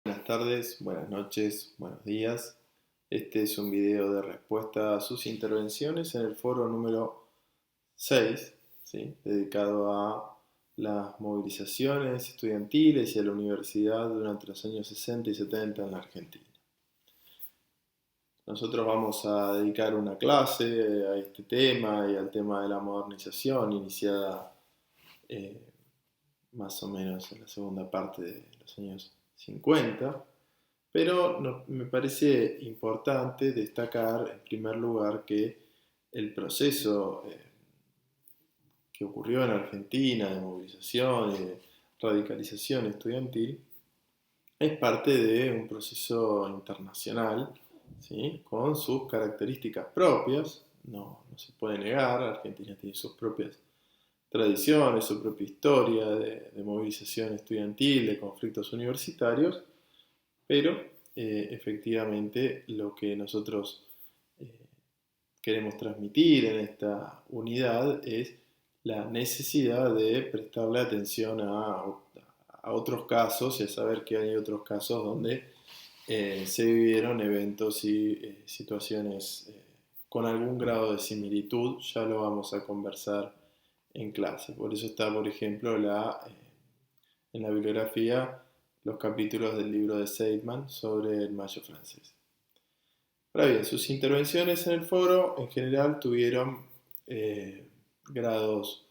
Buenas tardes, buenas noches, buenos días. Este es un video de respuesta a sus intervenciones en el foro número 6, ¿sí? Dedicado a las movilizaciones estudiantiles y a la universidad durante los años 60 y 70 en la Argentina. Nosotros vamos a dedicar una clase a este tema y al tema de la modernización iniciada eh, más o menos en la segunda parte de los años 50. Pero me parece importante destacar en primer lugar que el proceso que ocurrió en Argentina de movilización y de radicalización estudiantil es parte de un proceso internacional, ¿sí? Con sus características propias, no se puede negar. Argentina tiene sus propias tradiciones, su propia historia de movilización estudiantil, de conflictos universitarios, pero efectivamente lo que nosotros eh, queremos transmitir en esta unidad es la necesidad de prestarle atención a otros casos y a saber que hay otros casos donde se vivieron eventos y situaciones con algún grado de similitud. Ya lo vamos a conversar en clase. Por eso está, por ejemplo, en la bibliografía los capítulos del libro de Seidman sobre el Mayo francés. Ahora bien, sus intervenciones en el foro en general tuvieron grados,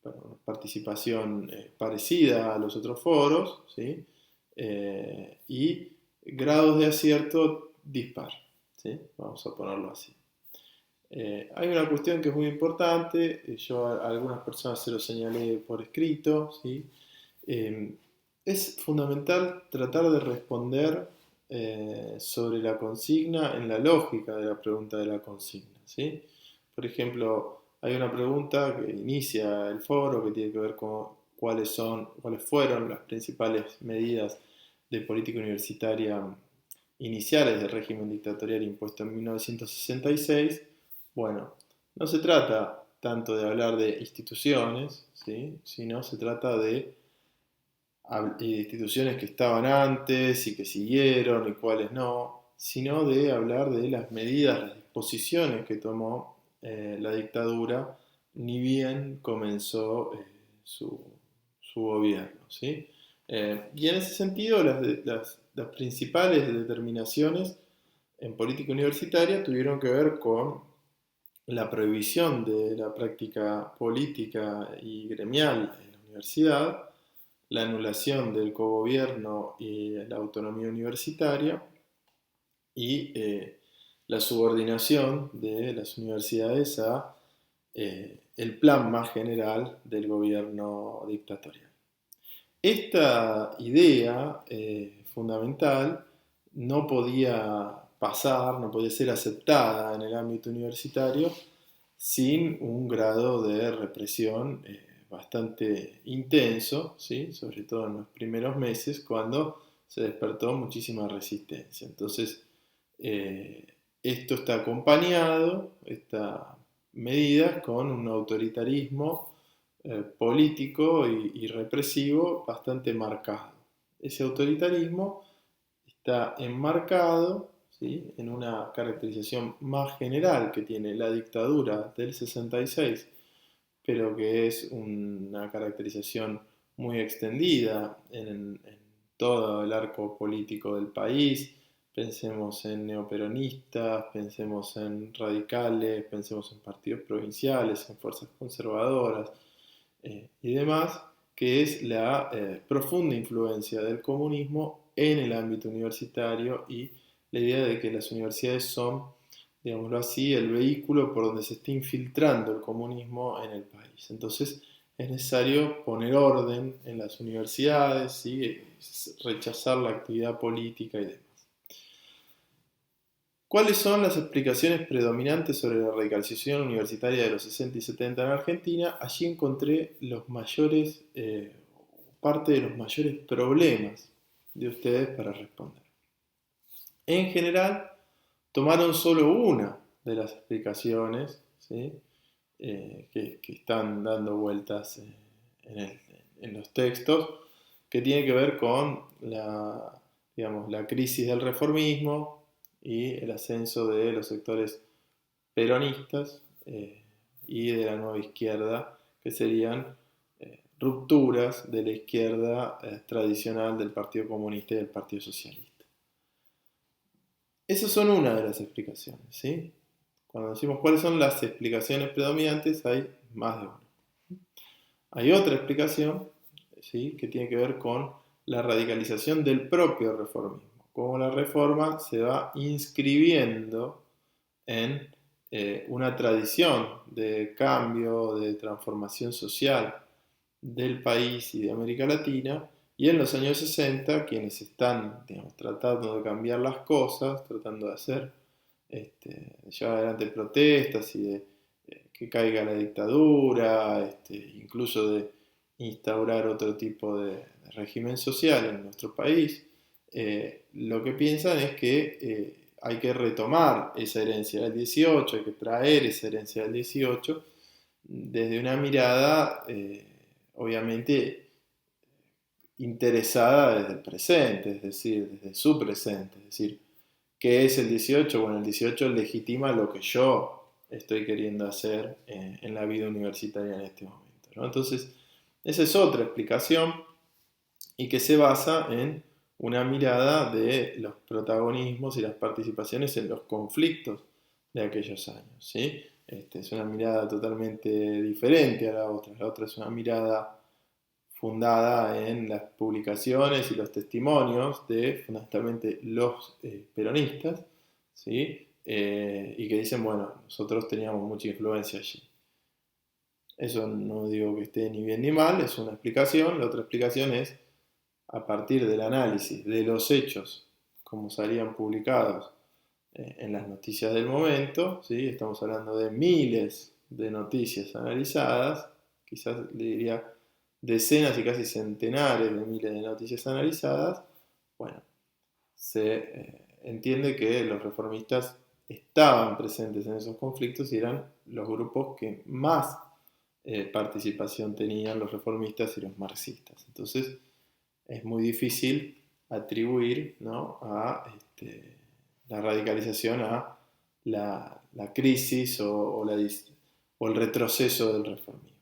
bueno, participación parecida a los otros foros, ¿sí? Y grados de acierto dispar, ¿sí? Vamos a ponerlo así. Hay una cuestión que es muy importante, yo a algunas personas se lo señalé por escrito, ¿sí? Eh, es fundamental tratar de responder sobre la consigna en la lógica de la pregunta de la consigna, ¿sí? Por ejemplo, hay una pregunta que inicia el foro que tiene que ver con cuáles fueron las principales medidas de política universitaria iniciales del régimen dictatorial impuesto en 1966. Bueno, no se trata tanto de hablar de instituciones, ¿sí? Sino se trata de instituciones que estaban antes y que siguieron y cuáles no, sino de hablar de las medidas, las disposiciones que tomó la dictadura ni bien comenzó su gobierno, ¿sí? Y en ese sentido las principales determinaciones en política universitaria tuvieron que ver con la prohibición de la práctica política y gremial en la universidad, la anulación del cogobierno y la autonomía universitaria y la subordinación de las universidades a el plan más general del gobierno dictatorial. Esta idea fundamental no podía pasar, no podía ser aceptada en el ámbito universitario sin un grado de represión bastante intenso, ¿sí? Sobre todo en los primeros meses, cuando se despertó muchísima resistencia. Entonces, eh, esto está acompañado, esta medida, con un autoritarismo político y represivo bastante marcado. Ese autoritarismo está enmarcado, ¿sí?, en una caracterización más general que tiene la dictadura del 66, pero que es una caracterización muy extendida en todo el arco político del país. Pensemos en neoperonistas, pensemos en radicales, pensemos en partidos provinciales, en fuerzas conservadoras y demás, que es la profunda influencia del comunismo en el ámbito universitario y la idea de que las universidades son, digámoslo así, el vehículo por donde se está infiltrando el comunismo en el país. Entonces es necesario poner orden en las universidades y rechazar la actividad política y demás. ¿Cuáles son las explicaciones predominantes sobre la radicalización universitaria de los 60 y 70 en Argentina? Allí encontré parte de los mayores problemas de ustedes para responder. En general, tomaron solo una de las explicaciones, ¿sí?, que están dando vueltas en los textos, que tiene que ver con digamos, la crisis del reformismo y el ascenso de los sectores peronistas y de la nueva izquierda, que serían rupturas de la izquierda tradicional del Partido Comunista y del Partido Socialista. Esas son una de las explicaciones, ¿sí? Cuando decimos cuáles son las explicaciones predominantes, hay más de una. Hay otra explicación, ¿sí?, que tiene que ver con la radicalización del propio reformismo, cómo la reforma se va inscribiendo en una tradición de cambio, de transformación social del país y de América Latina, y en los años 60 quienes están, digamos, tratando de cambiar las cosas, tratando de hacer, llevar adelante protestas y de que caiga la dictadura, incluso de instaurar otro tipo de régimen social en nuestro país, lo que piensan es que hay que retomar esa herencia del 18, hay que traer esa herencia del 18 desde una mirada, obviamente, interesada desde el presente, es decir, desde su presente, es decir, ¿qué es el 18? Bueno, el 18 legitima lo que yo estoy queriendo hacer en la vida universitaria en este momento, ¿no? Entonces, esa es otra explicación y que se basa en una mirada de los protagonismos y las participaciones en los conflictos de aquellos años, ¿sí? Es una mirada totalmente diferente a la otra. La otra es una mirada fundada en las publicaciones y los testimonios de fundamentalmente los peronistas, ¿sí? Y que dicen, bueno, nosotros teníamos mucha influencia allí. Eso no digo que esté ni bien ni mal, es una explicación. La otra explicación es a partir del análisis de los hechos, como salían publicados en las noticias del momento, ¿sí? Estamos hablando de miles de noticias analizadas, quizás le diría decenas y casi centenares de miles de noticias analizadas. Bueno, se entiende que los reformistas estaban presentes en esos conflictos y eran los grupos que más participación tenían, los reformistas y los marxistas. Entonces es muy difícil atribuir, ¿no?, a la radicalización a la crisis o el retroceso del reformismo.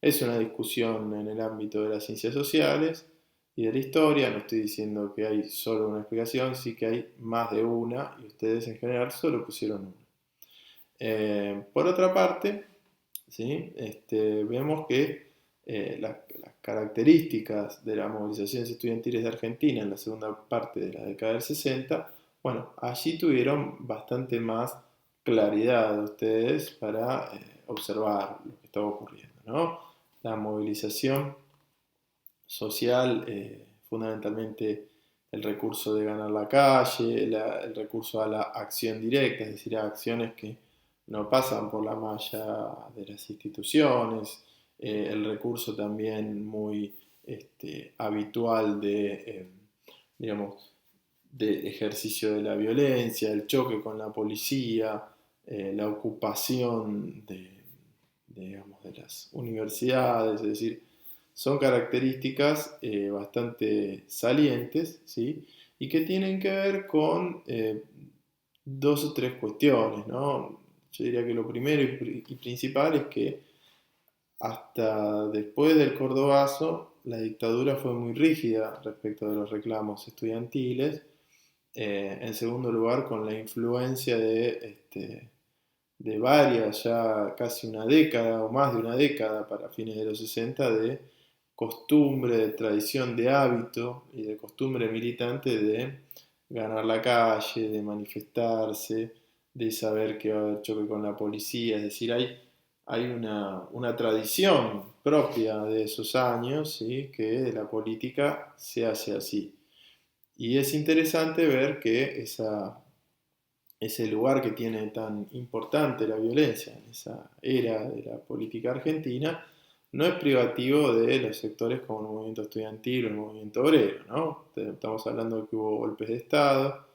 Es una discusión en el ámbito de las ciencias sociales y de la historia. No estoy diciendo que hay solo una explicación, sí que hay más de una y ustedes en general solo pusieron una. Por otra parte, ¿sí?, vemos que las características de las movilizaciones estudiantiles de Argentina en la segunda parte de la década del 60, bueno, allí tuvieron bastante más claridad ustedes para observar lo que estaba ocurriendo, ¿no? La movilización social, fundamentalmente el recurso de ganar la calle, el recurso a la acción directa, es decir, a acciones que no pasan por la malla de las instituciones, el recurso también muy habitual digamos, de ejercicio de la violencia, el choque con la policía, la ocupación digamos, de las universidades, es decir, son características bastante salientes, ¿sí?, y que tienen que ver con dos o tres cuestiones, ¿no? Yo diría que lo primero y principal es que hasta después del Cordobazo la dictadura fue muy rígida respecto de los reclamos estudiantiles. En segundo lugar, con la influencia de varias, ya casi una década o más de una década para fines de los 60, de costumbre, de tradición, de hábito y de costumbre militante de ganar la calle, de manifestarse, de saber que va a haber choque con la policía. Es decir, hay una tradición propia de esos años, ¿sí?, que la política se hace así. Y es interesante ver que ese lugar que tiene tan importante la violencia en esa era de la política argentina no es privativo de los sectores como el movimiento estudiantil o el movimiento obrero, ¿no? Estamos hablando de que hubo golpes de Estado,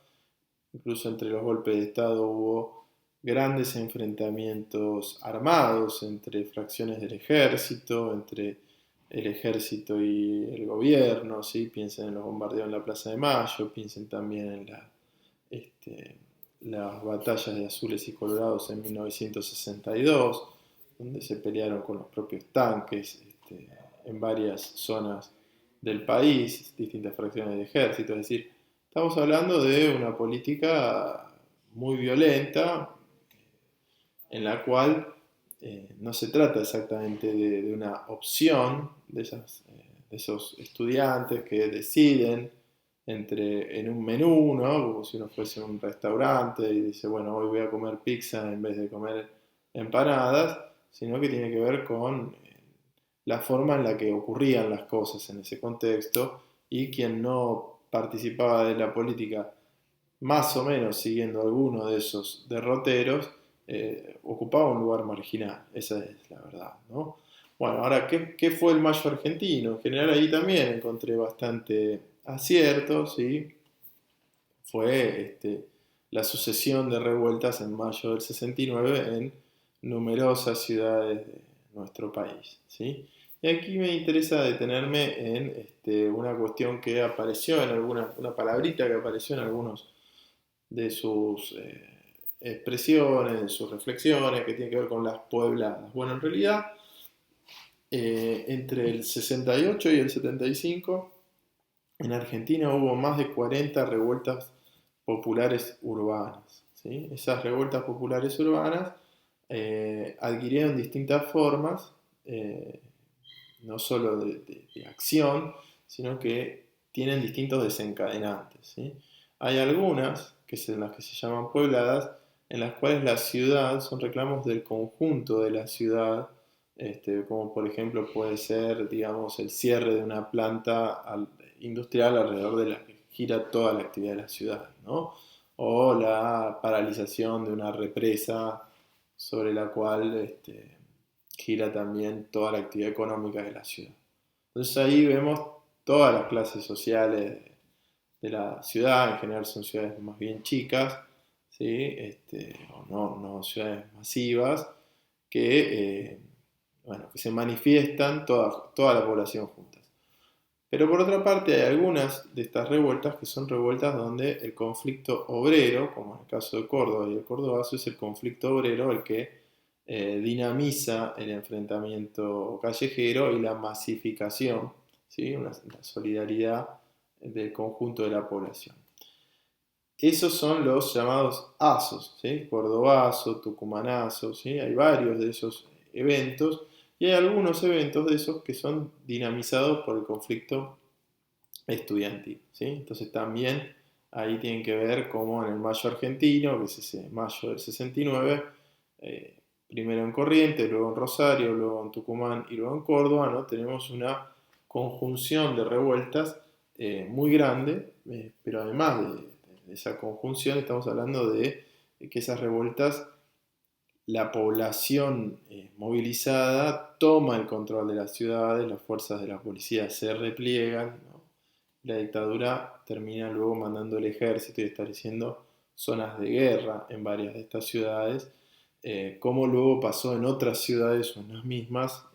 incluso entre los golpes de Estado hubo grandes enfrentamientos armados entre fracciones del ejército, entre el ejército y el gobierno, ¿sí? Piensen en los bombardeos en la Plaza de Mayo, piensen también en este, las batallas de azules y colorados en 1962, donde se pelearon con los propios tanques en varias zonas del país, distintas fracciones de ejército. Es decir, estamos hablando de una política muy violenta en la cual no se trata exactamente de una opción de esos estudiantes que deciden en un menú, ¿no? Como si uno fuese un restaurante y dice, bueno, hoy voy a comer pizza en vez de comer empanadas, sino que tiene que ver con la forma en la que ocurrían las cosas en ese contexto y quien no participaba de la política más o menos siguiendo alguno de esos derroteros, ocupaba un lugar marginal, esa es la verdad, ¿no? Bueno, ahora, ¿qué fue el Mayo argentino? En general ahí también encontré bastante aciertos, ¿sí? Fue la sucesión de revueltas en mayo del 69 en numerosas ciudades de nuestro país, ¿sí? Y aquí me interesa detenerme en una cuestión que apareció en una palabrita que apareció en algunos de sus expresiones, de sus reflexiones, que tiene que ver con las puebladas. Bueno, en realidad, entre el 68 y el 75, en Argentina hubo más de 40 revueltas populares urbanas, ¿sí? Esas revueltas populares urbanas adquirieron distintas formas, eh, no solo de acción, sino que tienen distintos desencadenantes, ¿sí? Hay algunas, que son las que se llaman puebladas, en las cuales la ciudad son reclamos del conjunto de la ciudad, como por ejemplo puede ser, digamos, el cierre de una planta industrial alrededor de la que gira toda la actividad de la ciudad, ¿no? O la paralización de una represa sobre la cual gira también toda la actividad económica de la ciudad. Entonces ahí vemos todas las clases sociales de la ciudad, en general son ciudades más bien chicas, ¿sí? O no ciudades masivas, que, bueno, que se manifiestan toda la población juntas. Pero por otra parte hay algunas de estas revueltas que son revueltas donde el conflicto obrero, como en el caso de Córdoba y el Cordobazo, es el conflicto obrero el que dinamiza el enfrentamiento callejero y la masificación, ¿sí? La solidaridad del conjunto de la población. Esos son los llamados ASOS, ¿sí? Cordobazo, Tucumanazo, ¿sí? Hay varios de esos eventos y hay algunos eventos de esos que son dinamizados por el conflicto estudiantil, ¿sí? Entonces también ahí tienen que ver cómo en el Mayo argentino, que es ese mayo del 69, primero en Corrientes, luego en Rosario, luego en Tucumán y luego en Córdoba, ¿no? Tenemos una conjunción de revueltas muy grande, pero además de esa conjunción estamos hablando de que esas revueltas, la población movilizada toma el control de las ciudades, las fuerzas de la policía se repliegan, ¿no? La dictadura termina luego mandando el ejército y estableciendo zonas de guerra en varias de estas ciudades, como luego pasó en otras ciudades o en las mismas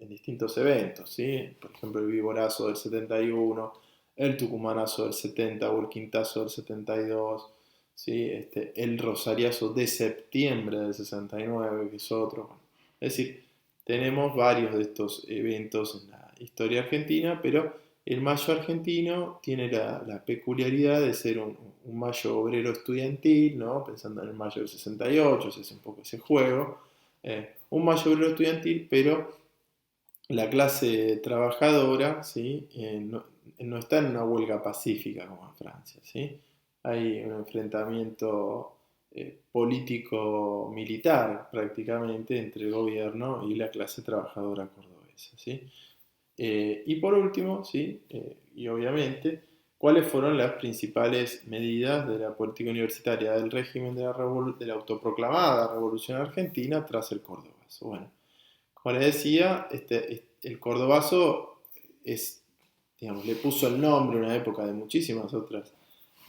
en distintos eventos, ¿sí? Por ejemplo, el Viborazo del 71, el Tucumanazo del 70 o el Quintazo del 72, ¿sí? El Rosariazo de septiembre del 69, que es otro. Bueno, es decir, tenemos varios de estos eventos en la historia argentina, pero el Mayo argentino tiene la peculiaridad de ser un Mayo obrero estudiantil, ¿no? Pensando en el Mayo del 68, ese es un poco ese juego. Un Mayo obrero estudiantil, pero la clase trabajadora, ¿sí? No está en una huelga pacífica como en Francia, ¿sí? Hay un enfrentamiento político-militar prácticamente entre el gobierno y la clase trabajadora cordobesa, ¿sí? Y por último, ¿sí? Y obviamente, ¿cuáles fueron las principales medidas de la política universitaria del régimen de la autoproclamada Revolución Argentina tras el Cordobazo? Bueno, como les decía, el Cordobazo es, digamos, le puso el nombre en una época de muchísimas otras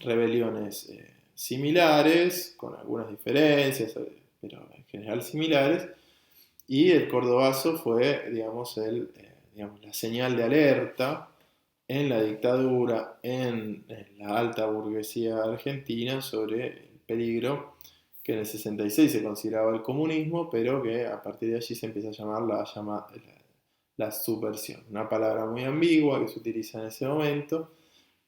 rebeliones similares, con algunas diferencias, pero en general similares, y el Cordobazo fue, digamos, el digamos, la señal de alerta en la dictadura, en la alta burguesía argentina sobre el peligro que en el 66 se consideraba el comunismo, pero que a partir de allí se empieza a llamar la subversión. Una palabra muy ambigua que se utiliza en ese momento,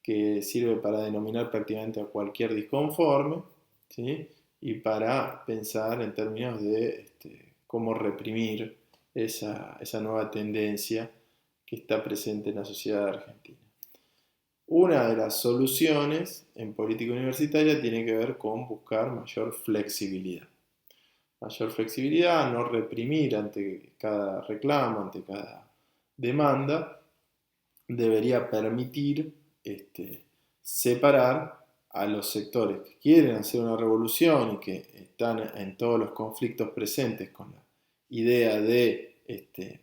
que sirve para denominar prácticamente a cualquier disconforme, ¿sí? Y para pensar en términos de cómo reprimir esa nueva tendencia que está presente en la sociedad argentina. Una de las soluciones en política universitaria tiene que ver con buscar mayor flexibilidad. Mayor flexibilidad, no reprimir ante cada reclamo, ante cada demanda, debería permitir separar a los sectores que quieren hacer una revolución y que están en todos los conflictos presentes con la idea de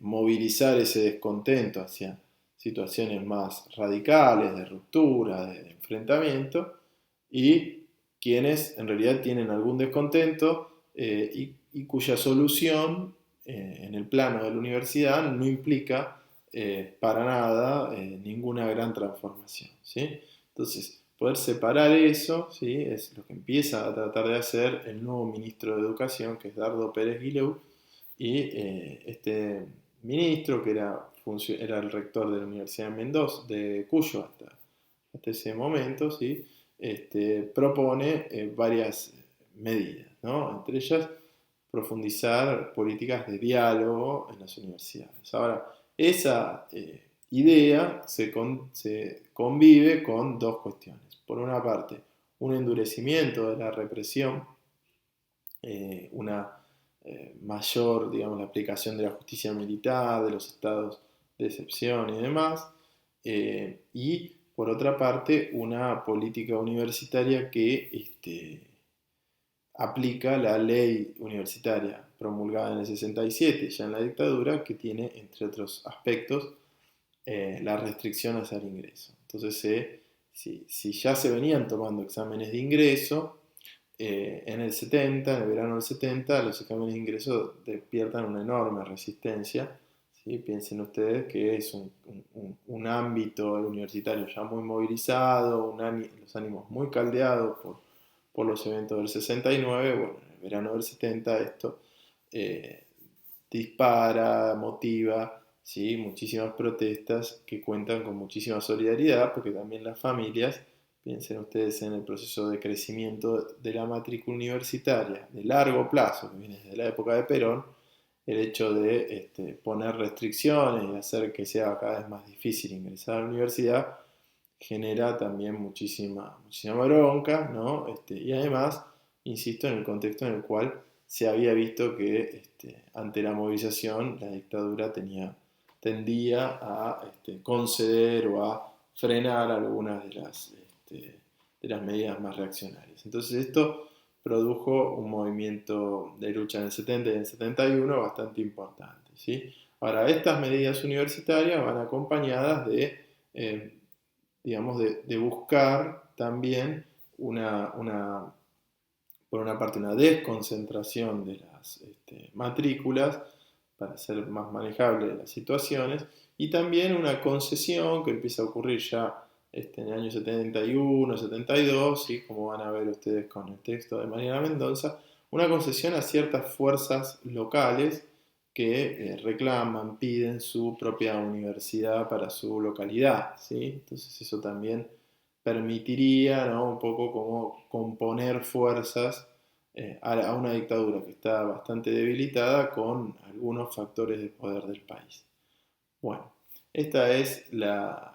movilizar ese descontento hacia situaciones más radicales, de ruptura, de enfrentamiento, y quienes en realidad tienen algún descontento y cuya solución en el plano de la universidad no implica para nada ninguna gran transformación, ¿sí? Entonces, poder separar eso, ¿sí? Es lo que empieza a tratar de hacer el nuevo ministro de Educación, que es Dardo Pérez Guileu, y este ministro, que era el rector de la Universidad de Mendoza, de Cuyo hasta ese momento, ¿sí? Propone varias medidas, ¿no? Entre ellas, profundizar políticas de diálogo en las universidades. Ahora, esa idea se convive con dos cuestiones. Por una parte, un endurecimiento de la represión, una mayor, digamos, la aplicación de la justicia militar, de los estados de excepción y demás, y por otra parte, una política universitaria que aplica la ley universitaria promulgada en el 67, ya en la dictadura, que tiene, entre otros aspectos, las restricciones al ingreso. Entonces, si ya se venían tomando exámenes de ingreso, en el 70, en el verano del 70, los exámenes de ingreso despiertan una enorme resistencia. ¿Sí? Piensen ustedes que es un ámbito universitario ya muy movilizado, los ánimos muy caldeados por los eventos del 69. Bueno, en el verano del 70 esto eh, dispara, motiva, ¿sí? Muchísimas protestas que cuentan con muchísima solidaridad, porque también las familias, piensen ustedes en el proceso de crecimiento de la matrícula universitaria de largo plazo, que viene desde la época de Perón, el hecho de poner restricciones y hacer que sea cada vez más difícil ingresar a la universidad, genera también muchísima bronca, ¿no? Y además, insisto, en el contexto en el cual se había visto que ante la movilización la dictadura tendía a conceder o a frenar algunas de las medidas más reaccionarias. Entonces esto produjo un movimiento de lucha en el 70 y en el 71 bastante importante, ¿sí? Ahora, estas medidas universitarias van acompañadas eh, digamos, de buscar también por una parte, una desconcentración de las matrículas para hacer más manejables las situaciones, y también una concesión que empieza a ocurrir ya en el año 71, 72, ¿sí? Como van a ver ustedes con el texto de Mariana Mendoza, una concesión a ciertas fuerzas locales que reclaman, piden su propia universidad para su localidad, ¿sí? Entonces eso también permitiría, ¿no? Un poco como componer fuerzas a una dictadura que está bastante debilitada con algunos factores de poder del país. Bueno, esta es la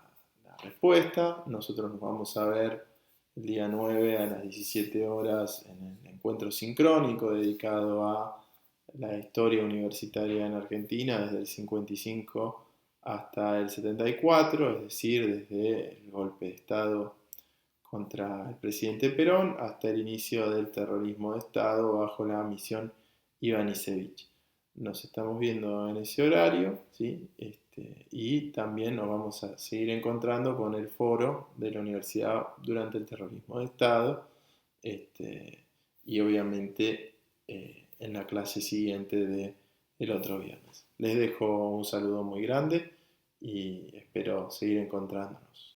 respuesta. Nosotros nos vamos a ver el día 9 a las 17 horas en el encuentro sincrónico dedicado a la historia universitaria en Argentina desde el 55 hasta el 74, es decir, desde el golpe de Estado contra el presidente Perón hasta el inicio del terrorismo de Estado bajo la misión Ivanisevic. Nos estamos viendo en ese horario, ¿sí? Y también nos vamos a seguir encontrando con el foro de la universidad durante el terrorismo de Estado, y obviamente en la clase siguiente del otro viernes. Les dejo un saludo muy grande y espero seguir encontrándonos.